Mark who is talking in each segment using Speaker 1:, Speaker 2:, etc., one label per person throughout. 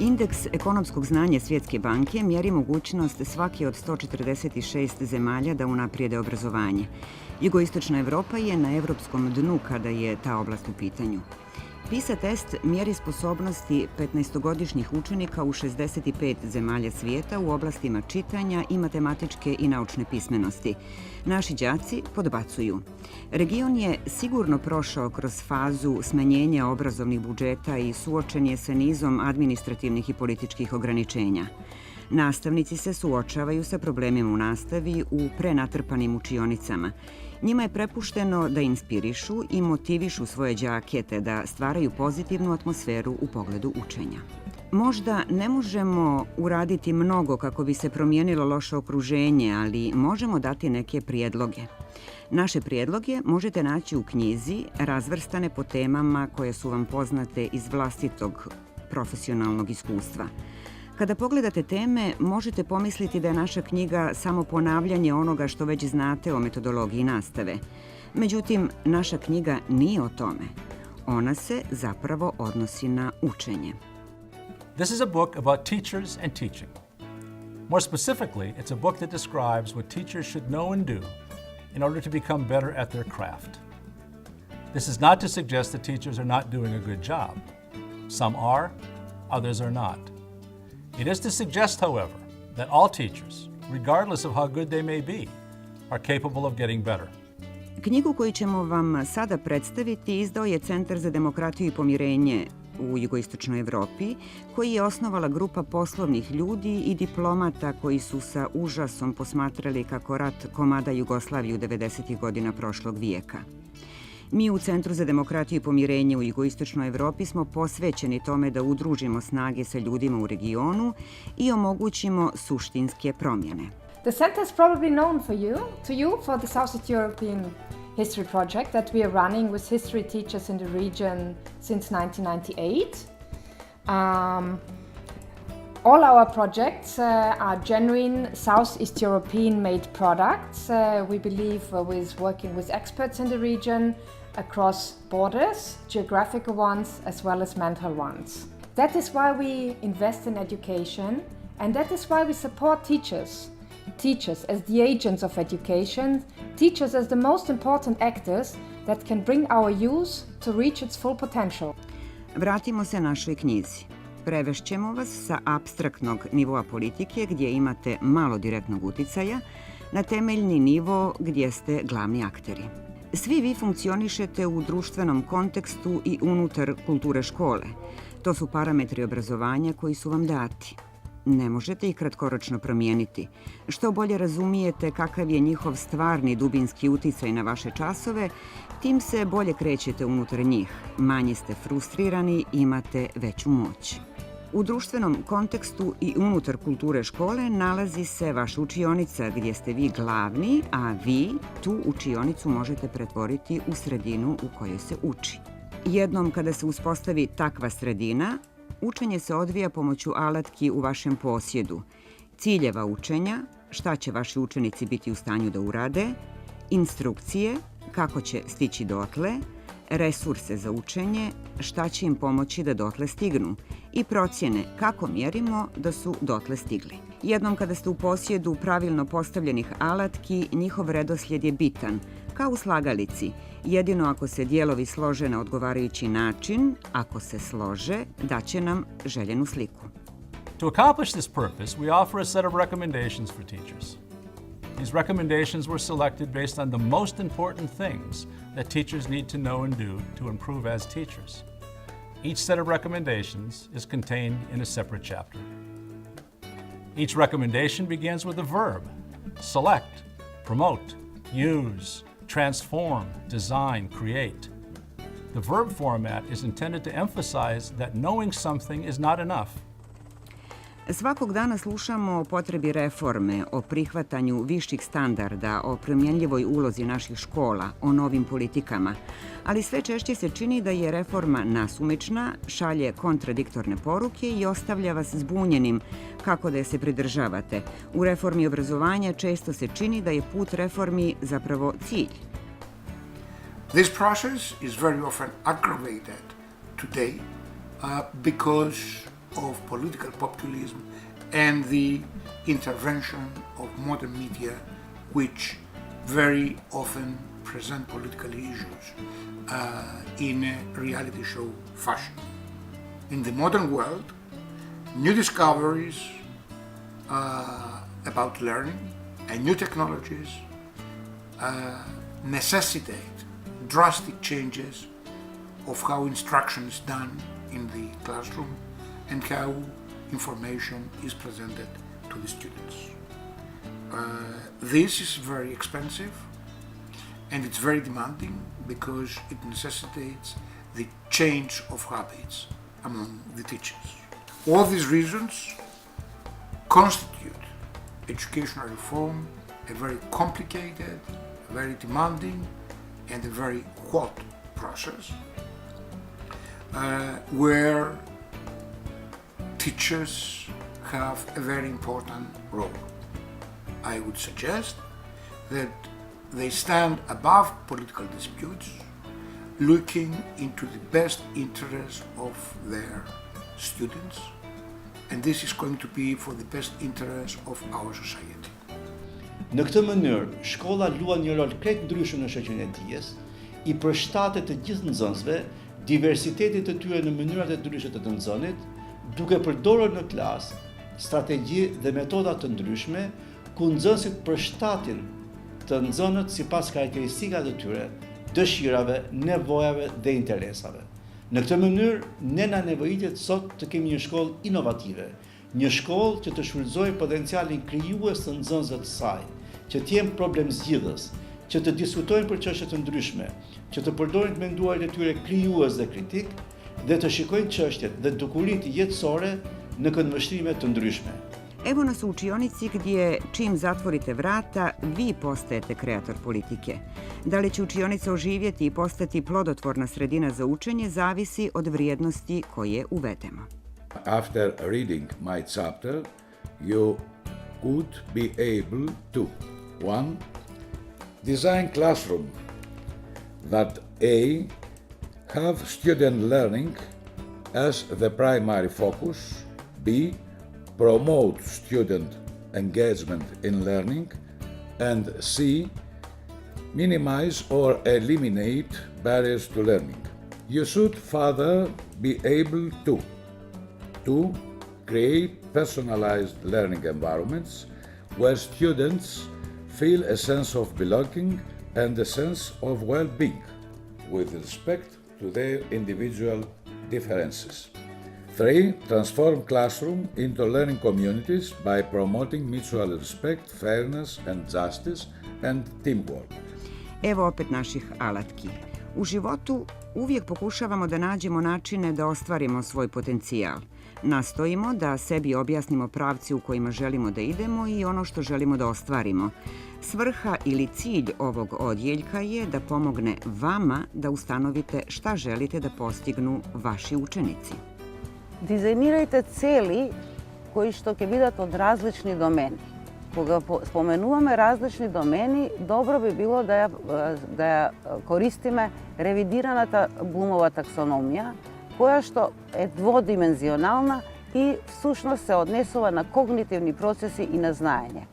Speaker 1: Indeks ekonomskog znanja Svjetske banke mjeri mogućnost svake od 146 zemalja da unaprijede obrazovanje. Jugoistočna Evropa je na evropskom dnu kada je ta oblast u pitanju. PISA test mjeri sposobnosti 15-godišnjih učenika u 65 zemalja svijeta u oblastima čitanja i matematičke i naučne pismenosti. Naši đaci podbacuju. Region je sigurno prošao kroz fazu smanjenja obrazovnih budžeta i suočen je sa nizom administrativnih i političkih ograničenja. Nastavnici se suočavaju sa problemima u nastavi u prenatrpanim učionicama. Njima je prepušteno da inspirišu i motivišu svoje đake te da stvaraju pozitivnu atmosferu u pogledu učenja. Možda ne možemo uraditi mnogo kako bi se promijenilo loše okruženje, ali možemo dati neke prijedloge. Naše prijedloge možete naći u knjizi razvrstane po temama koje su vam poznate iz vlastitog profesionalnog iskustva. Kada pogledate teme, možete pomisliti da je naša knjiga samo ponavljanje onoga što već znate o metodologiji nastave. Međutim, naša knjiga nije o tome. Ona se zapravo odnosi na učenje.
Speaker 2: This is a book about teachers and teaching. More specifically, it's a book that describes what teachers should know and do in order to become better at their craft. This is not to suggest that teachers are not doing a good job. Some are, others are not. It is to suggest, however, that all teachers, regardless of how good they may be, are capable of getting better.
Speaker 1: Knjigu koju ćemo vam sada predstaviti izdao je Centar za demokratiju i pomirenje u jugoistočnoj Evropi, koji je osnovala grupa poslovnih ljudi i diplomata koji su sa užasom posmatrali kako rat komada Jugoslaviju 90. godina prošlog vijeka. Mi u Centru za demokratiju i pomirenje u jugoistočnoj Evropi smo posvećeni tome da udružimo snage sa ljudima u regionu i omogućimo suštinske promjene.
Speaker 3: The center is probably known to you for the Southeast European History Project that we are running with history teachers in the region since 1998. All our projects are genuine Southeast European made products. We believe with working with experts in the region across borders, geographical ones as well as mental ones. That is why we invest in education, and that is why we support teachers. Teachers as the agents of education, teachers as the most important actors that can bring our youth to reach its full potential.
Speaker 1: Vratimo se našoj knjizi. Prevešćemo vas sa apstraktnog nivoa politike gdje imate malo direktnog uticaja na temeljni nivo gdje ste glavni akteri. Svi vi funkcionišete u društvenom kontekstu i unutar kulture škole. To su parametri obrazovanja koji su vam dati. Ne možete ih kratkoročno promijeniti. Što bolje razumijete kakav je njihov stvarni dubinski uticaj na vaše časove, tim se bolje krećete unutar njih. Manje ste frustrirani, imate veću moć. U društvenom kontekstu i unutar kulture škole nalazi se vaša učionica gdje ste vi glavni, a vi tu učionicu možete pretvoriti u sredinu u kojoj se uči. Jednom kada se uspostavi takva sredina, učenje se odvija pomoću alatki u vašem posjedu, ciljeva učenja, šta će vaši učenici biti u stanju da urade, instrukcije, kako će stići dotle, resurse za učenje, šta će im pomoći da dotle stignu i procjene kako mjerimo da su dotle stigli. Jednom kada ste u posjedu pravilno postavljenih alatki, njihov redoslijed je bitan, kao u slagalici. Jedino ako se dijelovi slože na odgovarajući način, ako se slože, daće nam željenu sliku.
Speaker 2: To accomplish this purpose, we offer a set of recommendations for teachers. These recommendations were selected based on the most important things that teachers need to know and do to improve as teachers. Each set of recommendations is contained in a separate chapter. Each recommendation begins with a verb: select, promote, use, transform, design, create. The verb format is intended to emphasize that knowing something is not enough.
Speaker 1: Svakog dana slušamo o potrebi reforme, o prihvatanju viših standarda, o promjenljivoj ulozi naših škola, o novim politikama, ali sve češće se čini da je reforma nasumična, šalje kontradiktorne poruke i ostavlja vas zbunjenim kako da je se pridržavate. U reformi obrazovanja često se čini da je put reformi zapravo cilj.
Speaker 4: This process is very often aggravated today because of political populism and the intervention of modern media, which very often present political issues in a reality show fashion. In the modern world, new discoveries about learning and new technologies necessitate drastic changes of how instruction is done in the classroom and how information is presented to the students. This is very expensive and it's very demanding because it necessitates the change of habits among the teachers. All these reasons constitute educational reform a very complicated, very demanding, and a very hot process where teachers have a very important role. I would suggest that they stand above political disputes, looking into the best interests of their students, and this is going to be for the best interest of our society.
Speaker 5: Në këtë mënyrë, shkolla luan një rol krejt ndryshëm në shoqërinë e dijes, i përshtatet të gjithë nxënësve, diversitetit të tyre në mënyrat e ndryshme të nxënit, duke përdorur në klasë strategji dhe metoda të ndryshme, ku nxënësit përshtatin të nxënët sipas karakteristikave të tyre, dëshirave, nevojave dhe interesave. Në këtë mënyrë, ne na nevojitet sot të kemi një shkollë inovative, një shkollë që të shfrytëzojë potencialin krijues të nxënësve të saj, që të jenë problemzgjidhës, që të diskutojnë për çështje të ndryshme, që të përdorin të menduarit e tyre krijues dhe kritik, dhe të shikojnë çështjet dhe dukuritë jetësore në këndvështrime të ndryshme.
Speaker 1: Evo nas u učionici gdje čim zatvorite vrata, vi postajete kreator politike. Da li će učionica oživjeti i postati plodotvorna sredina za učenje zavisi od vrijednosti koje uvedemo.
Speaker 6: After reading my chapter, you could be able to 1. Design classroom that A. Have student learning as the primary focus, B. Promote student engagement in learning, and C. Minimize or eliminate barriers to learning. You should further be able to 2. Create personalized learning environments where students feel a sense of belonging and a sense of well-being, with respect to their individual differences. 3. Transform classroom into learning communities by promoting mutual respect, fairness and justice and teamwork.
Speaker 1: Evo opet naših alatki. U životu uvijek pokušavamo da nađemo načine da ostvarimo svoj potencijal. Nastojimo da sebi objasnimo pravci u kojima želimo da idemo i ono što želimo da ostvarimo. Svrha ili cilj ovog odjeljka je da pomogne vama da ustanovite šta želite da postignu vaši učenici.
Speaker 7: Дизајнирајте цели кои што ќе бидат од различни домени. Кога споменуваме различни домени, добро би било да ја користиме ревидираната Блумова таксономија, која што е дводимензионална и всушност се однесува на когнитивни процеси и на знаење.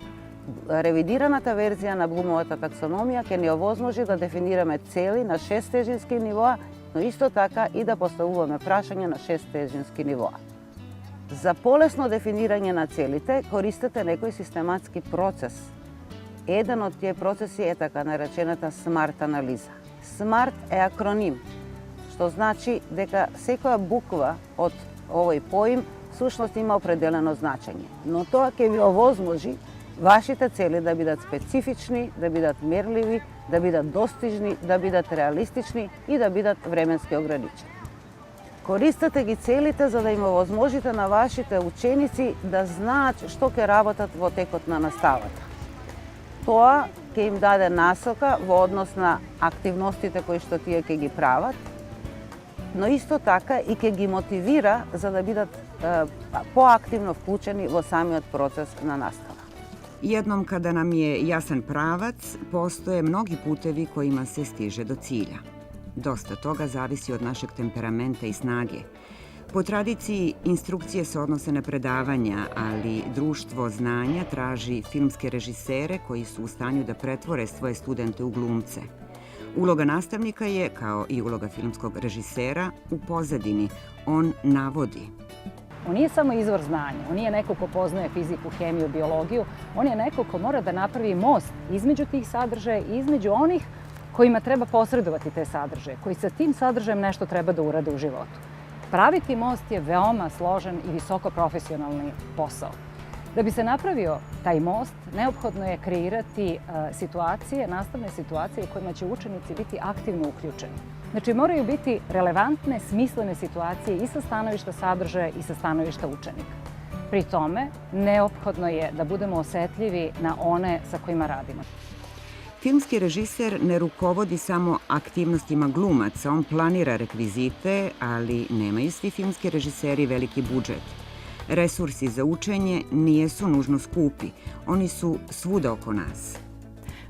Speaker 7: Ревидираната верзија на Блумовата таксономија ќе ни овозможи да дефинираме цели на 6 тежински нивоа, но исто така и да поставуваме прашања на 6 тежински нивоа. За полесно дефинирање на целите користете некој систематски процес. Еден од тие процеси е така наречената SMART анализа. SMART е акроним, што значи дека секоја буква од овој поим всушност има определено значење, но тоа ќе ви овозможи вашите цели да бидат специфични, да бидат мерливи, да бидат достижни, да бидат реалистични и да бидат временски ограничени. Користете ги целите за да им овозможите на вашите ученици да знаат што ќе работат во текот на наставата. Тоа ќе им даде насока во однос на активностите кои што тие ќе ги прават, но исто така и ќе ги мотивира за да бидат поактивно вклучени во самиот процес на настава.
Speaker 1: Jednom kada nam je jasan pravac, postoje mnogi putevi kojima se stiže do cilja. Dosta toga zavisi od našeg temperamenta i snage. Po tradiciji, instrukcije se odnose na predavanja, ali društvo znanja traži filmske režisere koji su u stanju da pretvore svoje studente u glumce. Uloga nastavnika je, kao i uloga filmskog režisera, u pozadini. On navodi.
Speaker 8: On nije samo izvor znanja, on nije neko ko poznaje fiziku, hemiju, biologiju, on je neko ko mora da napravi most između tih sadržaja i između onih kojima treba posredovati te sadržaje, koji sa tim sadržajem nešto treba da urade u životu. Praviti most je veoma složen i visoko profesionalni posao. Da bi se napravio taj most, neophodno je kreirati situacije, nastavne situacije u kojima će učenici biti aktivno uključeni. Znači, moraju biti relevantne, smislene situacije i sa stanovišta sadržaja i sa stanovišta učenika. Pri tome, neophodno je da budemo osetljivi na one sa kojima radimo.
Speaker 1: Filmski režiser ne rukovodi samo aktivnostima glumaca, on planira rekvizite, ali nemaju svi filmski režiseri veliki budžet. Resursi za učenje nijesu nužno skupi, oni su svuda oko nas.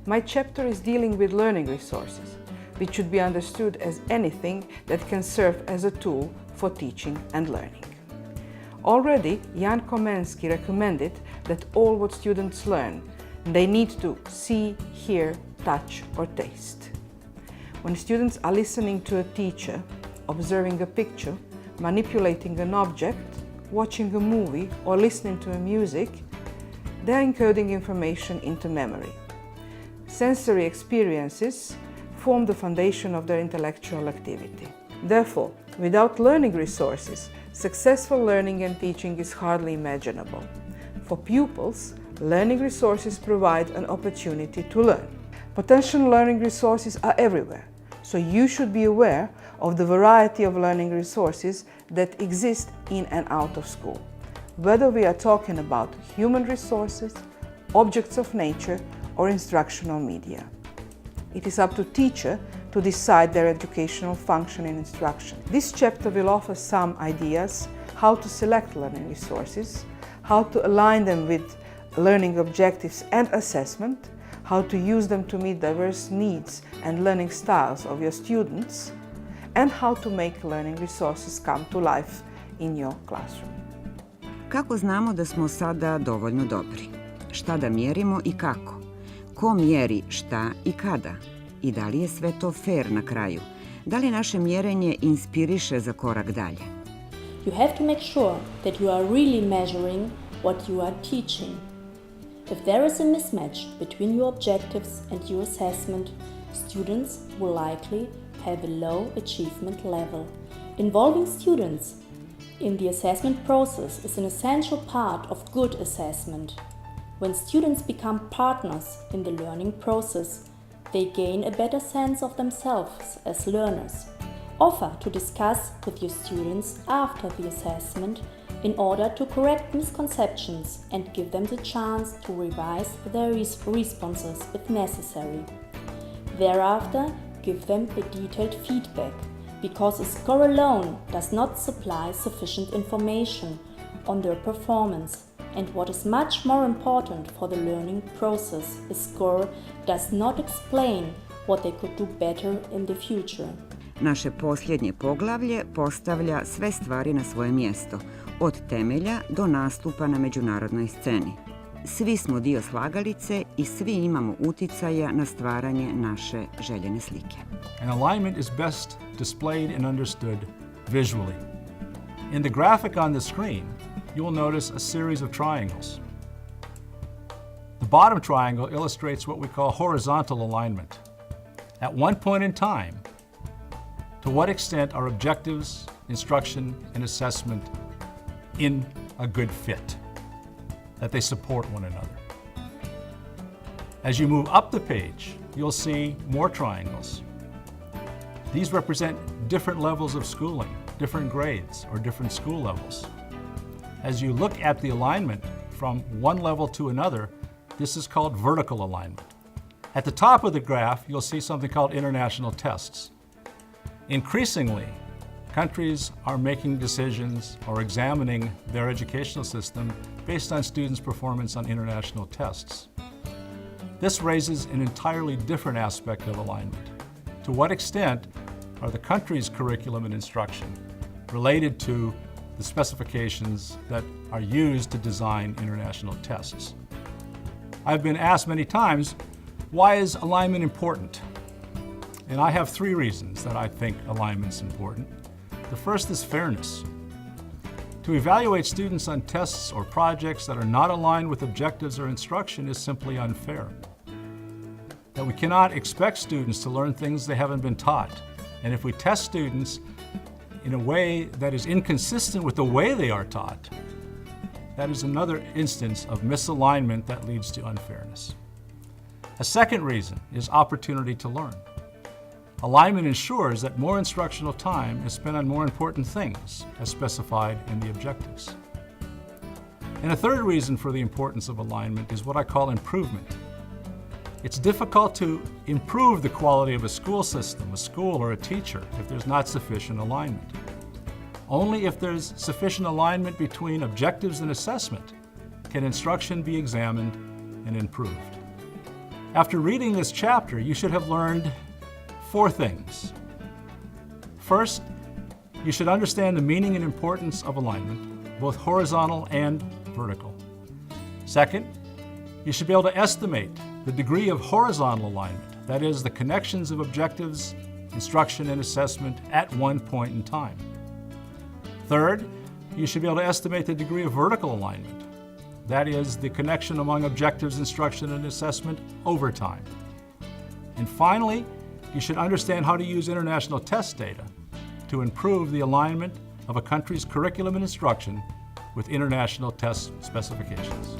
Speaker 9: My chapter is dealing with learning resources, which should be understood as anything that can serve as a tool for teaching and learning. Already, Jan Komensky recommended that all what students learn, they need to see, hear, touch or taste. When students are listening to a teacher, observing a picture, manipulating an object, watching a movie or listening to a music, they are encoding information into memory. Sensory experiences form the foundation of their intellectual activity. Therefore, without learning resources, successful learning and teaching is hardly imaginable. For pupils, learning resources provide an opportunity to learn. Potential learning resources are everywhere, so you should be aware of the variety of learning resources that exist in and out of school. Whether we are talking about human resources, objects of nature, or instructional media. It is up to teacher to decide their educational function and instruction. This chapter will offer some ideas how to select learning resources, how to align them with learning objectives and assessment, how to use them to meet diverse needs and learning styles of your students, and how to make learning resources come to life in your classroom.
Speaker 1: Kako znamo da smo sada dovoljno dobri? Šta da mjerimo i kako? Ko mjeri šta i kada? I da li je sve to fair na kraju? Da li naše mjerenje inspiriše za korak dalje?
Speaker 10: You have to make sure that you are really measuring what you are teaching. If there is a mismatch between your objectives and your assessment, students will likely have a low achievement level. Involving students in the assessment process is an essential part of good assessment. When students become partners in the learning process, they gain a better sense of themselves as learners. Offer to discuss with your students after the assessment in order to correct misconceptions and give them the chance to revise their responses if necessary. Thereafter, give them a detailed feedback, because a score alone does not supply sufficient information on their performance. And what is much more important for the learning process, a score does not explain what they could do better in the future.
Speaker 1: Naše posljednje poglavlje postavlja sve stvari na svoje mjesto, od temelja do nastupa na međunarodnoj sceni. Svi smo dio slagalice i svi imamo uticaja na stvaranje naše željene slike.
Speaker 2: An alignment is best displayed and understood visually. In the graphic on the screen, you will notice a series of triangles. The bottom triangle illustrates what we call horizontal alignment. At one point in time, to what extent are objectives, instruction, and assessment in a good fit, that they support one another. As you move up the page, you'll see more triangles. These represent different levels of schooling, different grades, or different school levels. As you look at the alignment from one level to another, this is called vertical alignment. At the top of the graph, you'll see something called international tests. Increasingly, countries are making decisions or examining their educational system based on students' performance on international tests. This raises an entirely different aspect of alignment. To what extent are the country's curriculum and instruction related to the specifications that are used to design international tests. I've been asked many times, why is alignment important? And I have 3 reasons that I think alignment's important. The first is fairness. To evaluate students on tests or projects that are not aligned with objectives or instruction is simply unfair. That we cannot expect students to learn things they haven't been taught. And if we test students in a way that is inconsistent with the way they are taught, that is another instance of misalignment that leads to unfairness. A second reason is opportunity to learn. Alignment ensures that more instructional time is spent on more important things, as specified in the objectives. And a third reason for the importance of alignment is what I call improvement. It's difficult to improve the quality of a school system, a school, or a teacher if there's not sufficient alignment. Only if there's sufficient alignment between objectives and assessment can instruction be examined and improved. After reading this chapter, you should have learned 4 things. First, you should understand the meaning and importance of alignment, both horizontal and vertical. Second, you should be able to estimate the degree of horizontal alignment, that is, the connections of objectives, instruction, and assessment at one point in time. Third, you should be able to estimate the degree of vertical alignment, that is, the connection among objectives, instruction, and assessment over time. And finally, you should understand how to use international test data to improve the alignment of a country's curriculum and instruction with international test specifications.